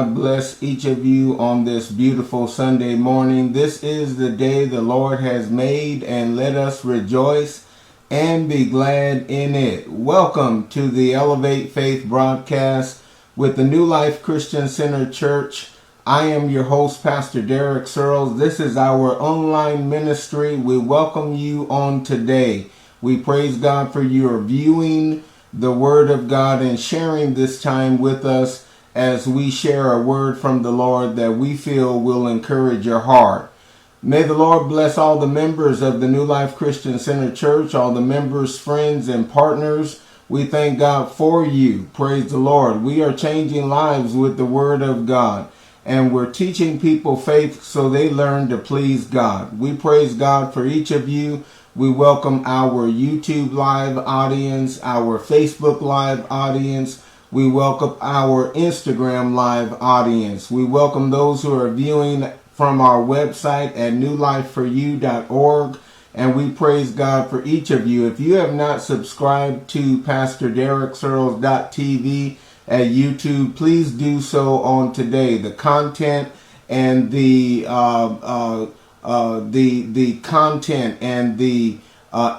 God bless each of you on this beautiful Sunday morning. This is the day the Lord has made, and let us rejoice and be glad in it. Welcome to the Elevate Faith broadcast with the New Life Christian Center Church. I am your host, Pastor Derek Searles. This is our online ministry. We welcome you on today. We praise God for your viewing the Word of God and sharing this time with us as we share a word from the Lord that we feel will encourage your heart. May the Lord bless all the members of the New Life Christian Center Church, all the members, friends, and partners. We thank God for you. Praise the Lord. We are changing lives with the Word of God, and we're teaching people faith so they learn to please God. We praise God for each of you. We welcome our YouTube live audience, our Facebook live audience. We welcome our Instagram live audience. We welcome those who are viewing from our website at newlifeforyou.org. And we praise God for each of you. If you have not subscribed to PastorDerekSearles.tv at YouTube, please do so on today. The content and the content and the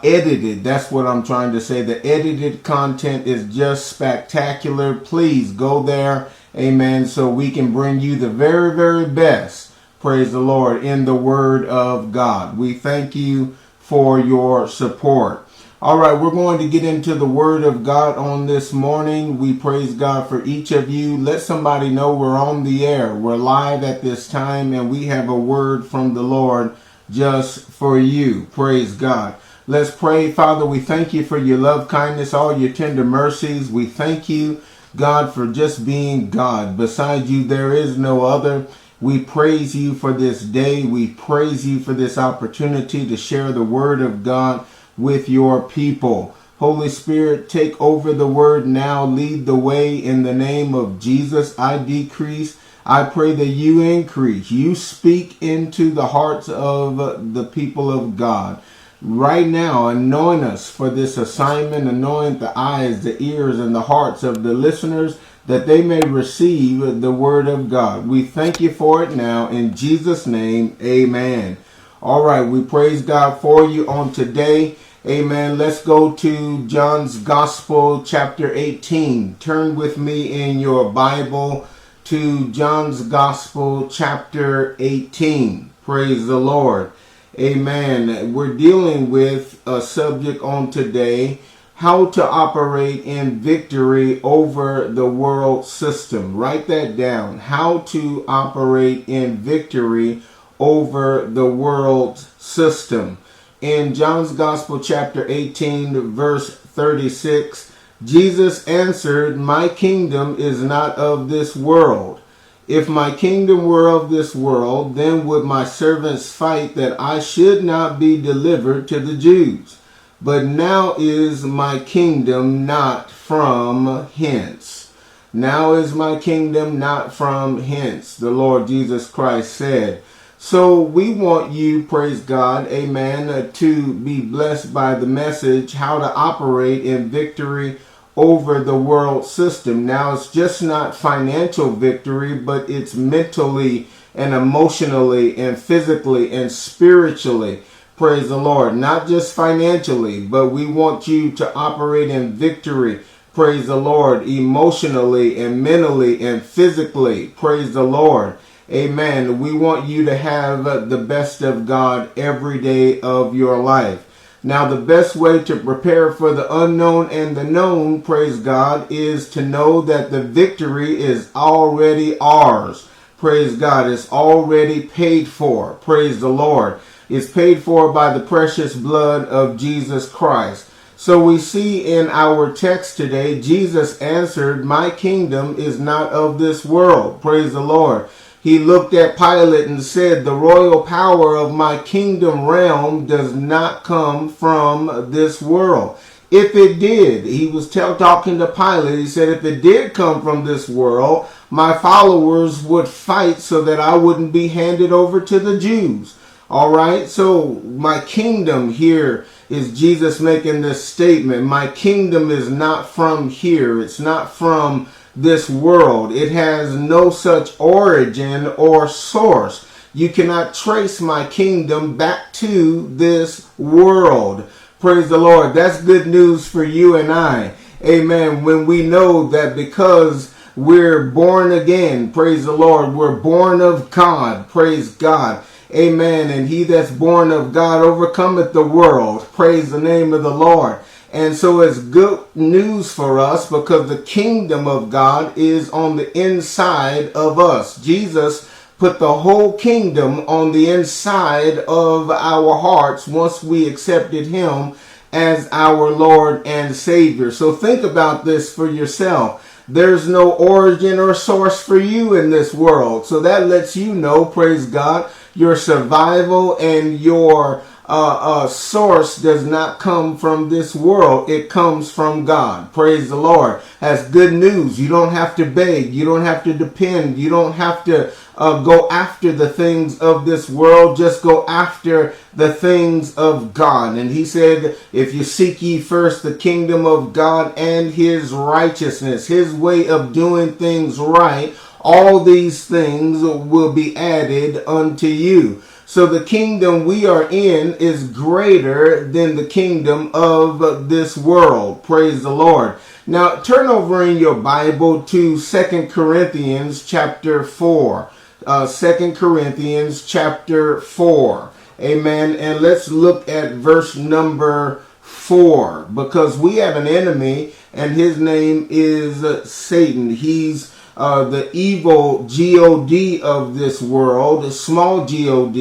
edited, that's what I'm trying to say. The edited content is just spectacular. Please go there, amen, so we can bring you the very, very best, praise the Lord, in the Word of God. We thank you for your support. All right, we're going to get into the Word of God on this morning. We praise God for each of you. Let somebody know we're on the air. We're live at this time, and we have a word from the Lord just for you. Praise God. Let's pray. Father, we thank you for your love, kindness, all your tender mercies. We thank you, God, for just being God. Beside you, there is no other. We praise you for this day. We praise you for this opportunity to share the Word of God with your people. Holy Spirit, take over the word now. Lead the way in the name of Jesus. I decrease. I pray that you increase. You speak into the hearts of the people of God. Right now, anoint us for this assignment. Anoint the eyes, the ears, and the hearts of the listeners that they may receive the word of God. We thank you for it now. In Jesus' name, amen. All right, we praise God for you on today. Amen. Let's go to John's Gospel, chapter 18. Turn with me in your Bible to John's Gospel, chapter 18. Praise the Lord. Amen. We're dealing with a subject on today, how to operate in victory over the world system. Write that down. How to operate in victory over the world system. In John's Gospel, chapter 18, verse 36, Jesus answered, "My kingdom is not of this world. If my kingdom were of this world, then would my servants fight that I should not be delivered to the Jews. But now is my kingdom not from hence." Now is my kingdom not from hence, the Lord Jesus Christ said. So we want you, praise God, amen, to be blessed by the message, how to operate in victory over the world system. Now, it's just not financial victory, but it's mentally and emotionally and physically and spiritually. Praise the Lord. Not just financially, but we want you to operate in victory. Praise the Lord. Emotionally and mentally and physically. Praise the Lord. Amen. We want you to have the best of God every day of your life. Now, the best way to prepare for the unknown and the known, praise God, is to know that the victory is already ours. Praise God. It's already paid for. Praise the Lord. It's paid for by the precious blood of Jesus Christ. So we see in our text today, Jesus answered, "My kingdom is not of this world." Praise the Lord. He looked at Pilate and said, "The royal power of my kingdom realm does not come from this world." If it did, he was talking to Pilate. He said, if it did come from this world, my followers would fight so that I wouldn't be handed over to the Jews. All right, so my kingdom here is Jesus making this statement. My kingdom is not from here. It's not from this world. It has no such origin or source. You cannot trace my kingdom back to this world. Praise the Lord. That's good news for you and I. Amen. When we know that because we're born again, praise the Lord, we're born of God, praise God. Amen. And he that's born of God overcometh the world. Praise the name of the Lord. And so it's good news for us because the kingdom of God is on the inside of us. Jesus put the whole kingdom on the inside of our hearts once we accepted him as our Lord and Savior. So think about this for yourself. There's no origin or source for you in this world. So that lets you know, praise God, your survival and your source does not come from this world. It comes from God. Praise the Lord. That's good news. You don't have to beg. You don't have to depend. You don't have to go after the things of this world. Just go after the things of God. And he said, if you seek ye first the kingdom of God and his righteousness, his way of doing things right, all these things will be added unto you. So the kingdom we are in is greater than the kingdom of this world. Praise the Lord. Now turn over in your Bible to 2 Corinthians chapter 4. 2 Corinthians chapter 4. Amen. And let's look at verse number 4. Because we have an enemy and his name is Satan. He's the evil God of this world, a small God.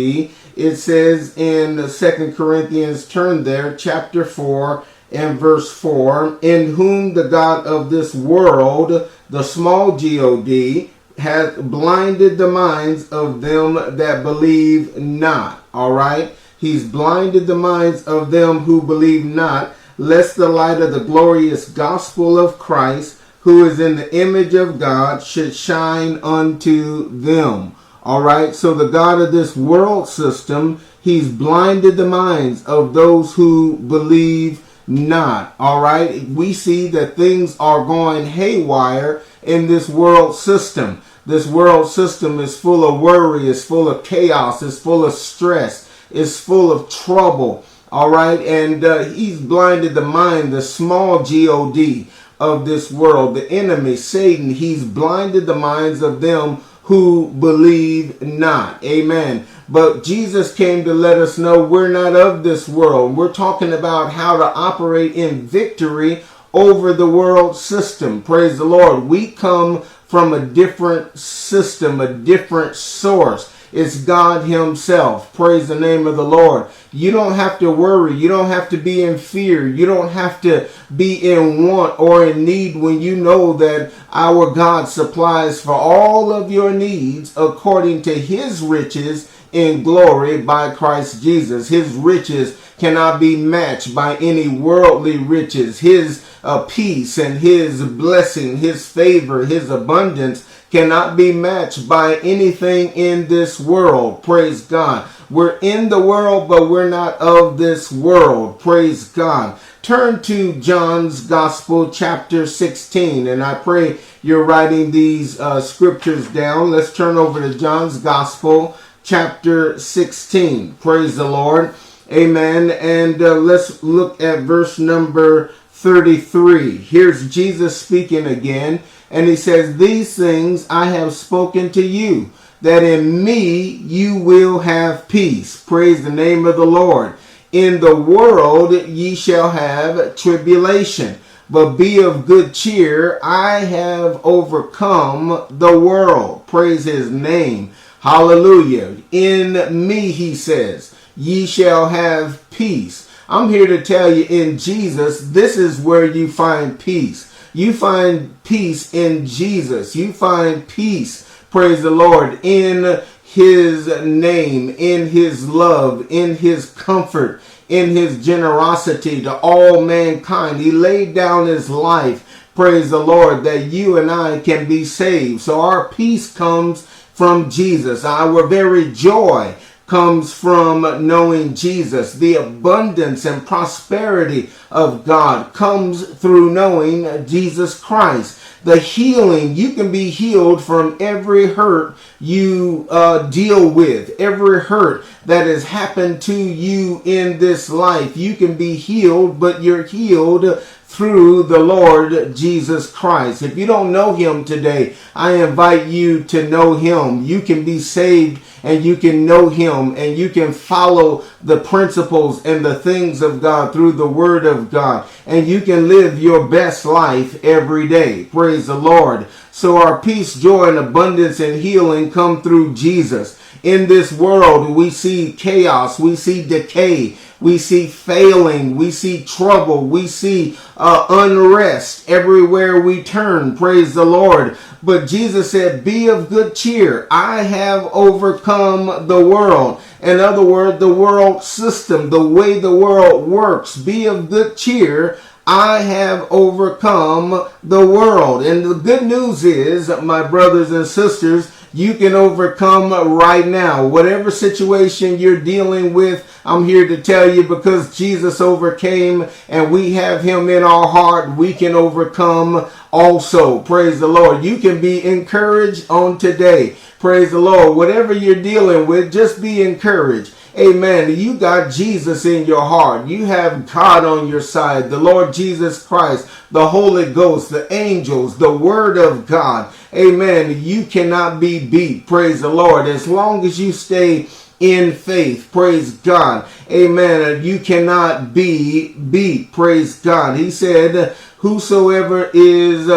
It says in 2 Corinthians, turn there, chapter 4 and verse 4, in whom the God of this world, the small God, hath blinded the minds of them that believe not. All right? He's blinded the minds of them who believe not, lest the light of the glorious gospel of Christ, who is in the image of God, should shine unto them. All right. So the God of this world system, he's blinded the minds of those who believe not. All right. We see that things are going haywire in this world system. This world system is full of worry, it's full of chaos, it's full of stress, it's full of trouble. All right. And he's blinded the mind, the small God of this world, the enemy, Satan. He's blinded the minds of them who believe not. Amen. But Jesus came to let us know we're not of this world. We're talking about how to operate in victory over the world system. Praise the Lord. We come from a different system, a different source. It's God himself. Praise the name of the Lord. You don't have to worry. You don't have to be in fear. You don't have to be in want or in need when you know that our God supplies for all of your needs according to his riches in glory by Christ Jesus. His riches cannot be matched by any worldly riches. His peace and his blessing, his favor, his abundance cannot be matched by anything in this world. Praise God. We're in the world, but we're not of this world. Praise God. Turn to John's Gospel, chapter 16. And I pray you're writing these scriptures down. Let's turn over to John's Gospel, chapter 16. Praise the Lord. Amen. And let's look at verse number 33. Here's Jesus speaking again. And he says, these things I have spoken to you, that in me you will have peace. Praise the name of the Lord. In the world ye shall have tribulation, but be of good cheer. I have overcome the world. Praise his name. Hallelujah. In me, he says, ye shall have peace. I'm here to tell you, in Jesus, this is where you find peace. You find peace in Jesus. You find peace, praise the Lord, in his name, in his love, in his comfort, in his generosity to all mankind. He laid down his life, praise the Lord, that you and I can be saved. So our peace comes from Jesus. Our very joy comes from knowing Jesus. The abundance and prosperity of God comes through knowing Jesus Christ. the healing. You can be healed from every hurt you deal with, every hurt that has happened to you in this life. You can be healed, but you're healed through the Lord Jesus Christ. If you don't know him today, I invite you to know him. You can be saved and you can know him, and you can follow the principles and the things of God through the word of God, and you can live your best life every day. Praise the Lord. So our peace, joy, and abundance and healing come through Jesus. In this world, we see chaos, we see decay, we see failing, we see trouble, we see unrest everywhere we turn. Praise the Lord. But Jesus said, be of good cheer. I have overcome the world. In other words, the world system, the way the world works. Be of good cheer. I have overcome the world. And the good news is, my brothers and sisters, you can overcome right now. Whatever situation you're dealing with, I'm here to tell you, because Jesus overcame and we have him in our heart, we can overcome also. Praise the Lord. You can be encouraged on today. Praise the Lord. Whatever you're dealing with, just be encouraged. Amen. You got Jesus in your heart. You have God on your side, the Lord Jesus Christ, the Holy Ghost, the angels, the Word of God. Amen. You cannot be beat. Praise the Lord. As long as you stay in faith. Praise God. Amen. You cannot be beat. Praise God. He said, whosoever is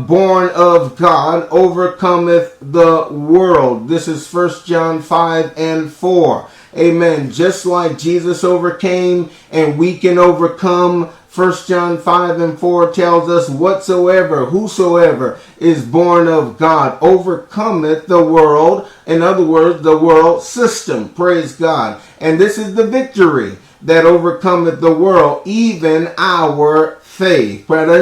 born of God overcometh the world. This is 1 John 5:4. Amen. Just like Jesus overcame and we can overcome, 1 John 5:4 tells us, whosoever is born of God overcometh the world. In other words, the world system. Praise God. And this is the victory that overcometh the world, even our faith. Praise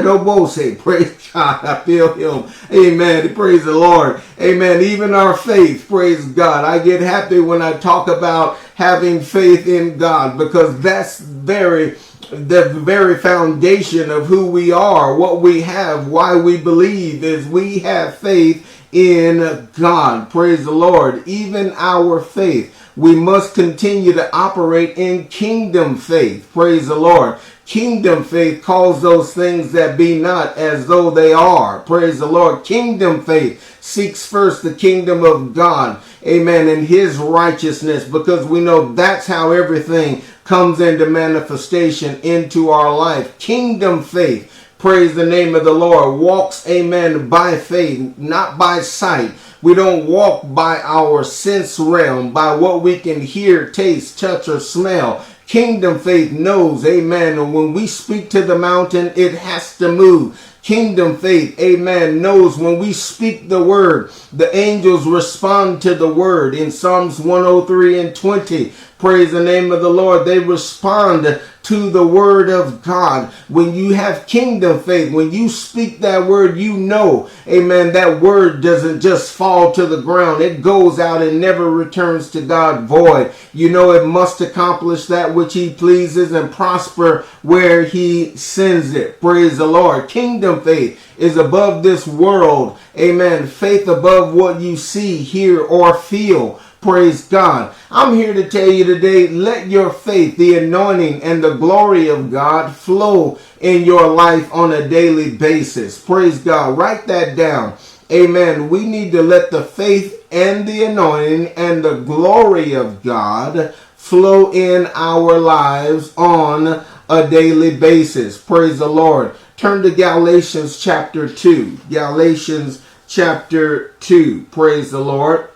God. I feel him. Amen. Praise the Lord. Amen. Even our faith. Praise God. I get happy when I talk about having faith in God, because that's the very foundation of who we are, what we have, why we believe, is we have faith in God. Praise the Lord. Even our faith. We must continue to operate in kingdom faith. Praise the Lord. Kingdom faith calls those things that be not as though they are. Praise the Lord. Kingdom faith seeks first the kingdom of God. Amen. And his righteousness, because we know that's how everything comes into manifestation into our life. Kingdom faith, praise the name of the Lord, walks, amen, by faith, not by sight. We don't walk by our sense realm, by what we can hear, taste, touch, or smell. Kingdom faith knows, amen, and when we speak to the mountain, it has to move. Kingdom faith, amen, knows when we speak the word, the angels respond to the word. In Psalms 103:20, praise the name of the Lord, they respond to the word of God. When you have kingdom faith, when you speak that word, you know, amen, that word doesn't just fall to the ground. It goes out and never returns to God void. You know, it must accomplish that which he pleases and prosper where he sends it. Praise the Lord. Kingdom faith is above this world. Amen. Faith above what you see, hear, or feel. Praise God. I'm here to tell you today, let your faith, the anointing, and the glory of God flow in your life on a daily basis. Praise God. Write that down. Amen. We need to let the faith and the anointing and the glory of God flow in our lives on a daily basis. Praise the Lord. Turn to Galatians chapter 2. Galatians chapter 2. Praise the Lord.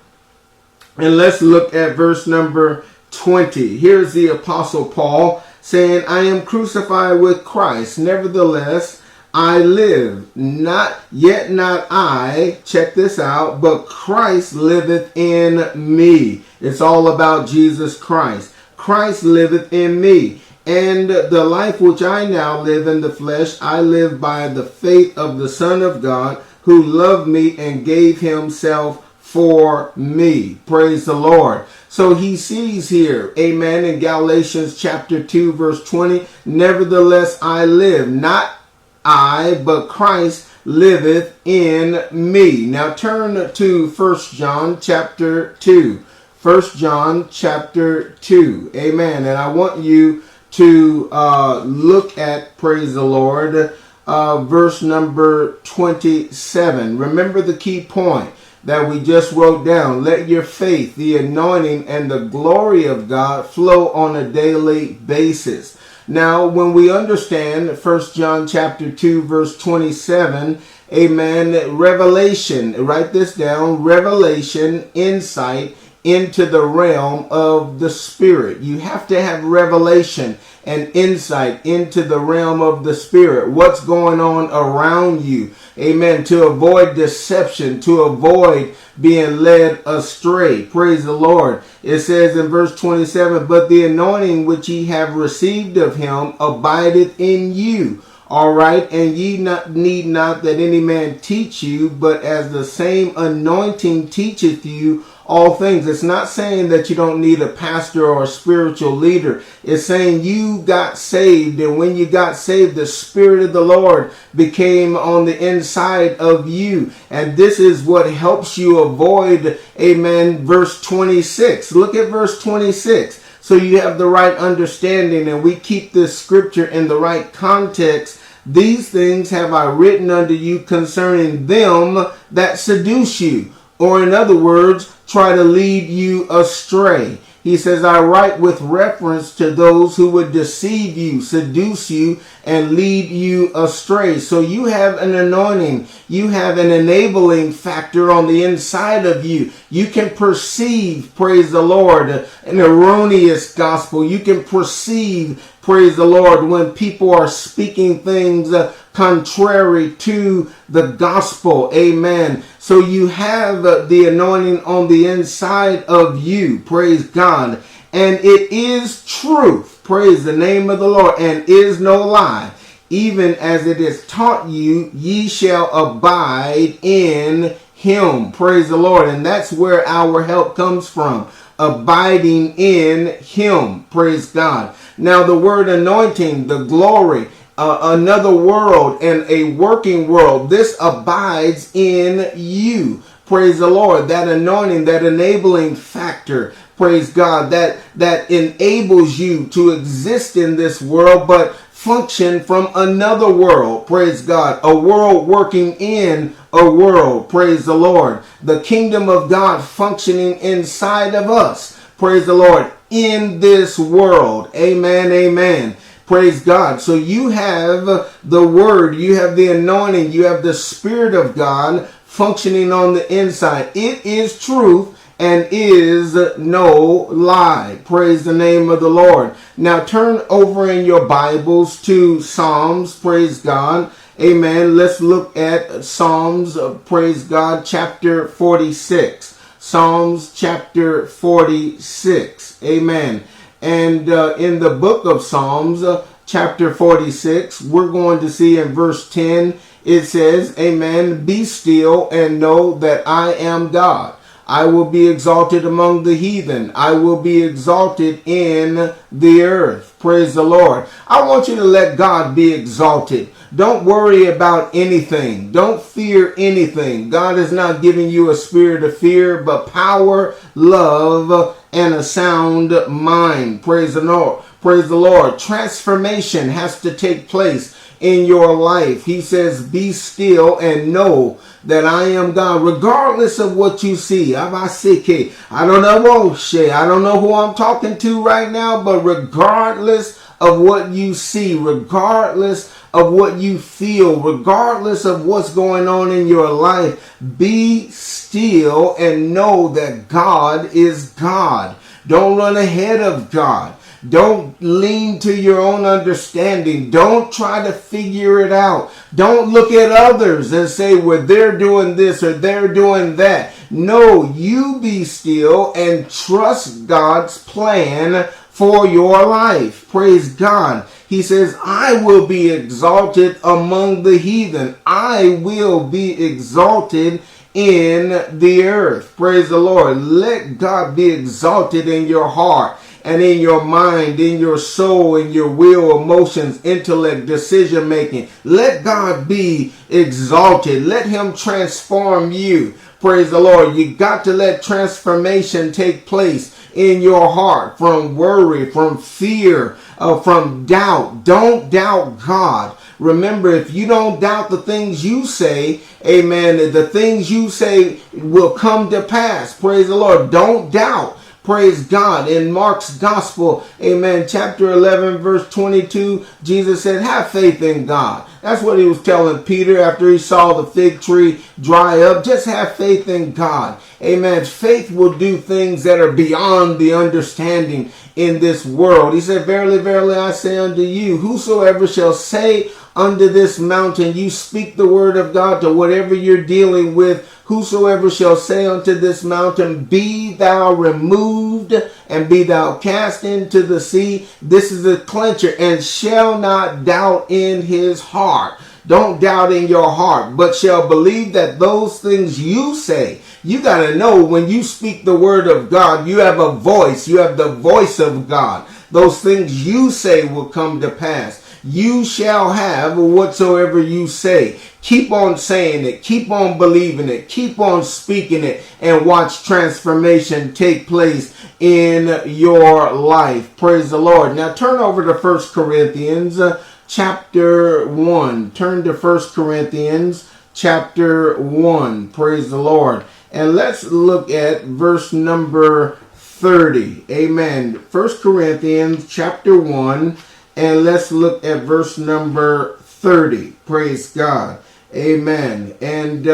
And let's look at verse number 20. Here's the Apostle Paul saying, I am crucified with Christ. Nevertheless, I live. Not I, check this out, but Christ liveth in me. It's all about Jesus Christ. Christ liveth in me. And the life which I now live in the flesh, I live by the faith of the Son of God, who loved me and gave himself for me. Praise the Lord. So he sees here, amen, in Galatians chapter 2, verse 20, nevertheless I live, not I, but Christ liveth in me. Now turn to 1 John chapter 2. 1 John chapter 2. Amen. And I want you to look at, praise the Lord, verse number 27. Remember the key point that we just wrote down. Let your faith, the anointing, and the glory of God flow on a daily basis. Now, when we understand 1 John chapter 2, verse 27, amen, revelation, write this down, revelation, insight into the realm of the Spirit. You have to have revelation and insight into the realm of the Spirit. What's going on around you? Amen. To avoid deception, to avoid being led astray. Praise the Lord. It says in verse 27, but the anointing which ye have received of him abideth in you. All right. And ye need not that any man teach you, but as the same anointing teacheth you all things. It's not saying that you don't need a pastor or a spiritual leader. It's saying you got saved, and when you got saved, the Spirit of the Lord became on the inside of you. And this is what helps you avoid, amen, verse 26. Look at verse 26. So you have the right understanding, and we keep this scripture in the right context. These things have I written unto you concerning them that seduce you. Or in other words, try to lead you astray. He says, I write with reference to those who would deceive you, seduce you, and lead you astray. So you have an anointing. You have an enabling factor on the inside of you. You can perceive, praise the Lord, an erroneous gospel. You can perceive, praise the Lord, when people are speaking things contrary to the gospel. Amen. So you have the anointing on the inside of you. Praise God. And it is truth. Praise the name of the Lord. And is no lie. Even as it is taught you, ye shall abide in him. Praise the Lord. And that's where our help comes from. Abiding in him. Praise God. Now the word anointing, the glory, another world and a working world. This abides in you. Praise the Lord. That anointing, that enabling factor. Praise God. That enables you to exist in this world, but function from another world. Praise God. A world working in a world. Praise the Lord. The kingdom of God functioning inside of us. Praise the Lord. In this world. Amen. Amen. Praise God. So you have the word, you have the anointing, you have the Spirit of God functioning on the inside. It is truth and is no lie. Praise the name of the Lord. Now turn over in your Bibles to Psalms. Praise God. Amen. Let's look at Psalms, praise God, chapter 46. Psalms chapter 46. Amen. And in the book of Psalms, chapter 46, we're going to see in verse 10, it says, amen, be still and know that I am God. I will be exalted among the heathen. I will be exalted in the earth. Praise the Lord. I want you to let God be exalted. Don't worry about anything. Don't fear anything. God is not giving you a spirit of fear, but power, love, and a sound mind. Praise the Lord. Praise the Lord. Transformation has to take place in your life. He says, be still and know that I am God, regardless of what you see. I don't know who I'm talking to right now, but regardless of what you see, regardless of what you feel, regardless of what's going on in your life, be still and know that God is God. Don't run ahead of God. Don't lean to your own understanding. Don't try to figure it out. Don't look at others and say, well, they're doing this or they're doing that. No, you be still and trust God's plan for your life. Praise God. He says, I will be exalted among the heathen. I will be exalted in the earth. Praise the Lord. Let God be exalted in your heart. and in your mind, in your soul, in your will, emotions, intellect, decision making. Let God be exalted. Let him transform you. Praise the Lord. You got to let transformation take place in your heart from worry, from fear, from doubt. Don't doubt God. Remember, if you don't doubt the things you say, amen, the things you say will come to pass. Praise the Lord. Don't doubt. Praise God. In Mark's Gospel, amen, chapter 11, verse 22, Jesus said, have faith in God. That's what he was telling Peter after he saw the fig tree dry up. Just have faith in God. Amen. Faith will do things that are beyond the understanding in this world. He said, verily, verily, I say unto you, whosoever shall say unto this mountain, you speak the word of God to whatever you're dealing with, whosoever shall say unto this mountain, be thou removed and be thou cast into the sea. This is a clincher, and shall not doubt in his heart. Don't doubt in your heart, but shall believe that those things you say. You got to know when you speak the word of God, you have a voice. You have the voice of God. Those things you say will come to pass. You shall have whatsoever you say. Keep on saying it. Keep on believing it. Keep on speaking it, and watch transformation take place in your life. Praise the Lord. Now turn over to 1 Corinthians chapter 1. Turn to 1 Corinthians chapter 1. Praise the Lord. And let's look at verse number 30. Amen. 1 Corinthians chapter 1. And let's look at verse number 30. Praise God. Amen. And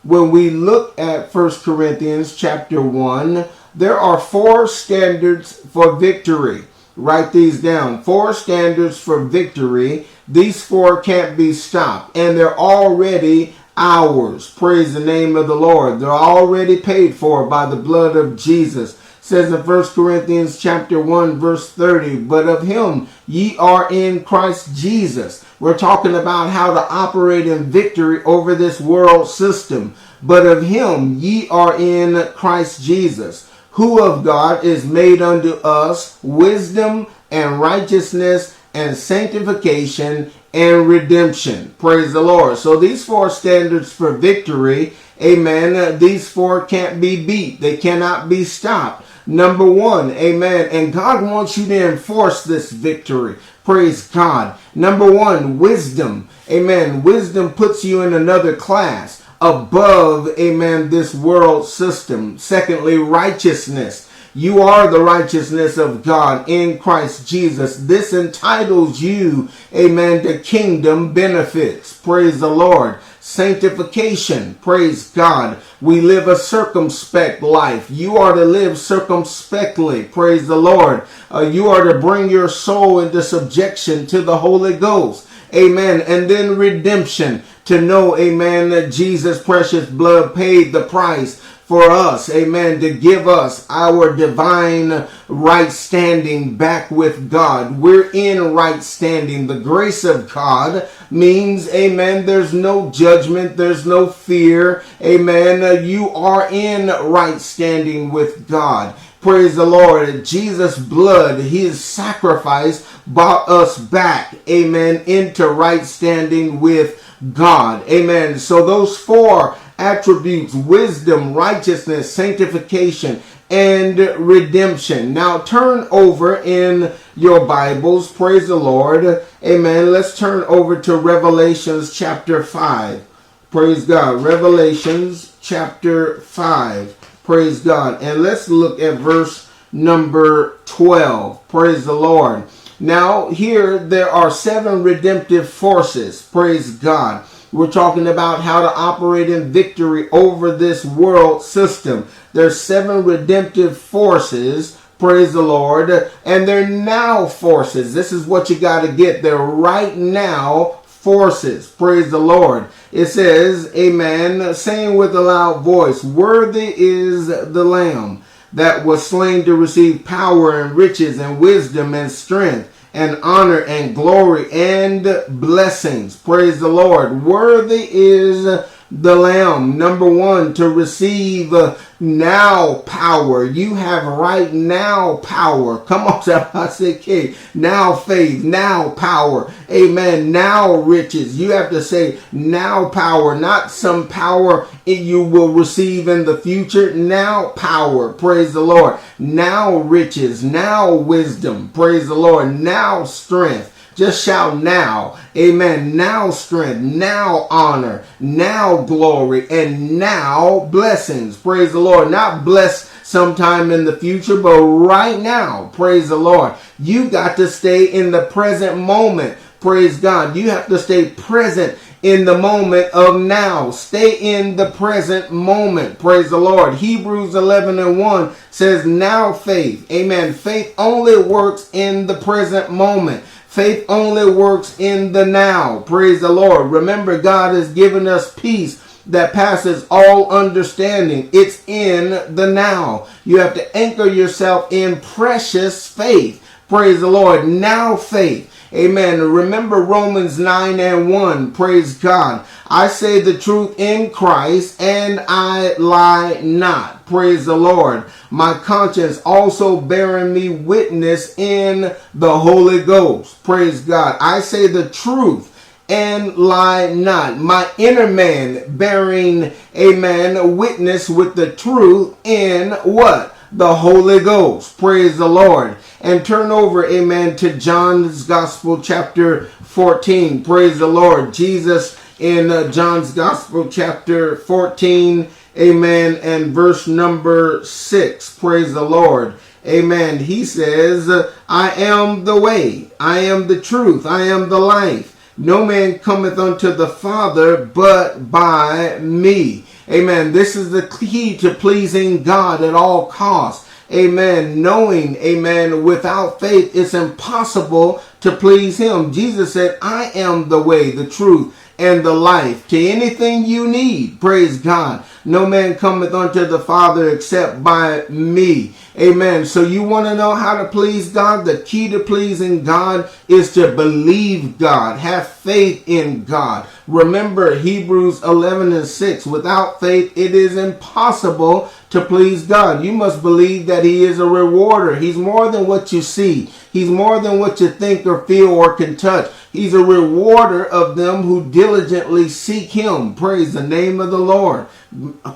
when we look at 1 Corinthians chapter 1, there are 4 standards for victory. Write these down. 4 standards for victory. These 4 can't be stopped. And they're already ours. Praise the name of the Lord. They're already paid for by the blood of Jesus. Says in 1 Corinthians chapter 1 verse 30, but of him ye are in Christ Jesus. We're talking about how to operate in victory over this world system. But of him ye are in Christ Jesus, who of God is made unto us wisdom and righteousness and sanctification and redemption. Praise the Lord. So these 4 standards for victory, amen, these 4 can't be beat. They cannot be stopped. Number 1, amen. And God wants you to enforce this victory. Praise God. Number 1, wisdom. Amen. Wisdom puts you in another class above, amen, this world system. Secondly, righteousness. You are the righteousness of God in Christ Jesus. This entitles you, amen, to kingdom benefits. Praise the Lord. Sanctification. Praise God. We live a circumspect life. You are to live circumspectly. Praise the Lord. You are to bring your soul into subjection to the Holy Ghost. Amen. And then redemption. To know, amen, that Jesus' precious blood paid the price for us, amen, to give us our divine right standing back with God. We're in right standing. The grace of God means, amen, there's no judgment, there's no fear, amen. You are in right standing with God. Praise the Lord. Jesus' blood, his sacrifice brought us back, amen, into right standing with God. Amen. So those 4 attributes, wisdom, righteousness, sanctification, and redemption. Now turn over in your Bibles. Praise the Lord. Amen. Let's turn over to Revelations chapter 5. Praise God. Revelations chapter 5. Praise God. And let's look at verse number 12. Praise the Lord. Now here there are 7 redemptive forces. Praise God. We're talking about how to operate in victory over this world system. There's 7 redemptive forces. Praise the Lord. And they're now forces. This is what you got to get. They're right now forces. Praise the Lord. It says, amen, saying with a loud voice, worthy is the Lamb that was slain to receive power and riches and wisdom and strength and honor and glory and blessings. Praise the Lord. Worthy is the Lamb. Number one, to receive now power. You have right now power. Come on, somebody. Now faith, now power. Amen. Now riches. You have to say now power, not some power you will receive in the future. Now power. Praise the Lord. Now riches. Now wisdom. Praise the Lord. Now strength. Just shout now. Amen. Now strength, now honor, now glory, and now blessings. Praise the Lord. Not blessed sometime in the future, but right now. Praise the Lord. You got to stay in the present moment. Praise God. You have to stay present in the moment of now. Stay in the present moment. Praise the Lord. Hebrews 11:1 says now faith. Amen. Faith only works in the present moment. Faith only works in the now. Praise the Lord. Remember, God has given us peace that passes all understanding. It's in the now. You have to anchor yourself in precious faith. Praise the Lord. Now faith. Amen. Remember Romans 9:1. Praise God. I say the truth in Christ and I lie not. Praise the Lord. My conscience also bearing me witness in the Holy Ghost. Praise God. I say the truth and lie not. My inner man bearing, amen, witness with the truth in what? The Holy Ghost. Praise the Lord. And turn over, amen, to John's Gospel chapter 14. Praise the Lord. Jesus in John's Gospel chapter 14, amen, and verse number 6. Praise the Lord. Amen. He says, I am the way, I am the truth, I am the life. No man cometh unto the Father but by me. Amen. This is the key to pleasing God at all costs. Amen. Knowing, amen, without faith, it's impossible to please him. Jesus said, I am the way, the truth, and the life. To anything you need, praise God. No man cometh unto the Father except by me. Amen. So you want to know how to please God? The key to pleasing God is to believe God. Have faith in God. Remember Hebrews 11:6. Without faith, it is impossible to please God. You must believe that he is a rewarder. He's more than what you see. He's more than what you think or feel or can touch. He's a rewarder of them who diligently seek him. Praise the name of the Lord.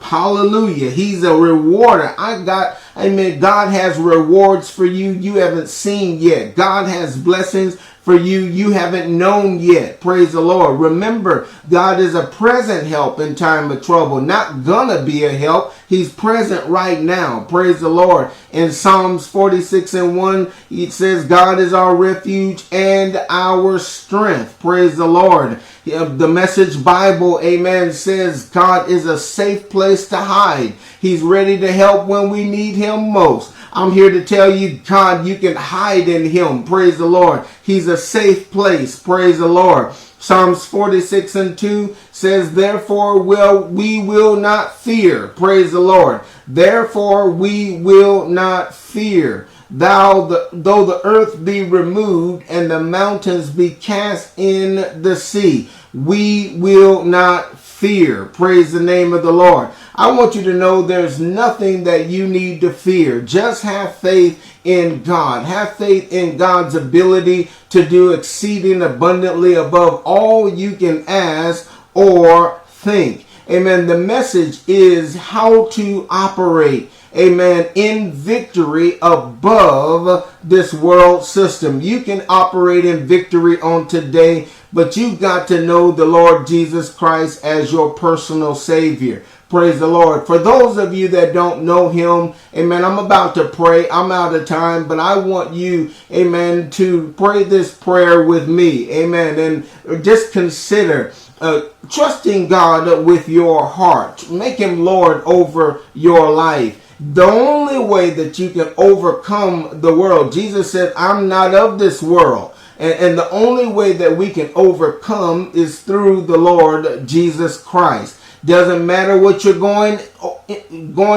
Hallelujah. He's a rewarder. Amen. God has rewards for you you haven't seen yet. God has blessings for you haven't known yet. Praise the Lord. Remember, God is a present help in time of trouble. Not gonna be a help. He's present right now. Praise the Lord. In Psalms 46:1, it says, God is our refuge and our strength. Praise the Lord. The Message Bible, amen, says God is a safe place to hide. He's ready to help when we need him most. I'm here to tell you, God, you can hide in him. Praise the Lord. He's a safe place. Praise the Lord. Psalms 46:2 says, therefore we will not fear. Praise the Lord. Therefore we will not fear. Though the earth be removed and the mountains be cast in the sea, we will not fear. Praise the name of the Lord. I want you to know there's nothing that you need to fear. Just have faith in God. Have faith in God's ability to do exceeding abundantly above all you can ask or think. Amen. The message is how to operate, amen, in victory above this world system. You can operate in victory on today, but you got to know the Lord Jesus Christ as your personal Savior. Praise the Lord. For those of you that don't know him, amen, I'm about to pray. I'm out of time, but I want you, amen, to pray this prayer with me. Amen. And just consider trusting God with your heart. Make him Lord over your life. The only way that you can overcome the world, Jesus said, I'm not of this world. And the only way that we can overcome is through the Lord Jesus Christ. Doesn't matter what you're going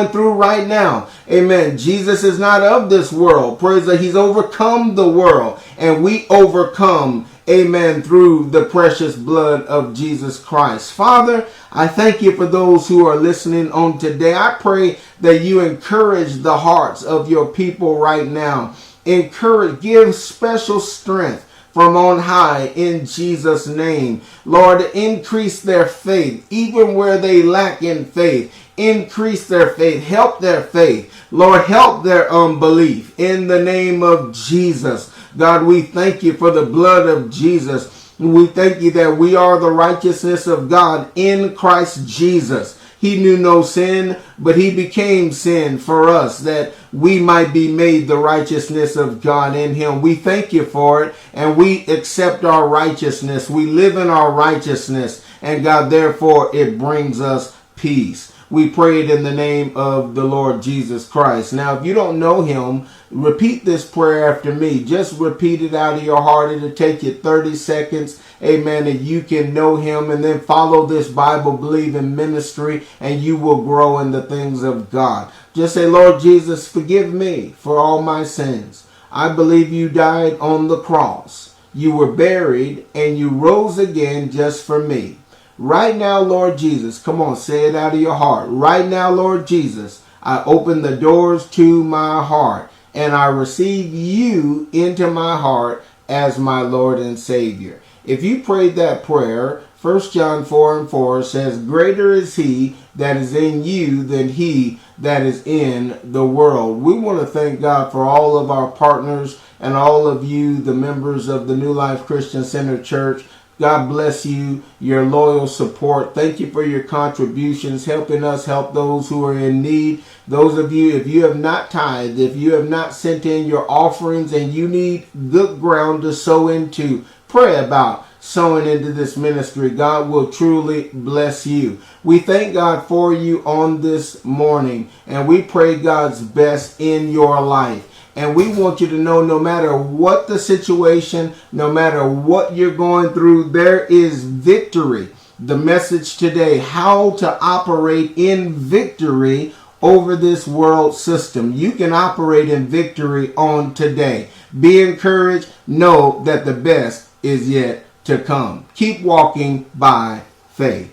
through right now. Amen. Jesus is not of this world. Praise that he's overcome the world, and we overcome, amen, through the precious blood of Jesus Christ. Father, I thank you for those who are listening on today. I pray that you encourage the hearts of your people right now. Encourage, give special strength from on high in Jesus' name. Lord, increase their faith, even where they lack in faith. Increase their faith. Help their faith. Lord, help their unbelief in the name of Jesus. God, we thank you for the blood of Jesus. We thank you that we are the righteousness of God in Christ Jesus. He knew no sin, but he became sin for us that we might be made the righteousness of God in him. We thank you for it, and we accept our righteousness. We live in our righteousness, and God, therefore, it brings us peace. We prayed in the name of the Lord Jesus Christ. Now, if you don't know him, repeat this prayer after me. Just repeat it out of your heart. It'll take you 30 seconds. Amen. And you can know him, and then follow this Bible believing ministry, and you will grow in the things of God. Just say, Lord Jesus, forgive me for all my sins. I believe you died on the cross. You were buried, and you rose again just for me. Right now, Lord Jesus, come on, say it out of your heart. Right now, Lord Jesus, I open the doors to my heart, and I receive you into my heart as my Lord and Savior. If you prayed that prayer, 1 John 4:4 says, greater is he that is in you than he that is in the world. We want to thank God for all of our partners and all of you, the members of the New Life Christian Center Church. God bless you, your loyal support. Thank you for your contributions, helping us help those who are in need. Those of you, if you have not tithed, if you have not sent in your offerings and you need good ground to sow into, pray about sowing into this ministry. God will truly bless you. We thank God for you on this morning, and we pray God's best in your life. And we want you to know, no matter what the situation, no matter what you're going through, there is victory. The message today, how to operate in victory over this world system. You can operate in victory on today. Be encouraged. Know that the best is yet to come. Keep walking by faith.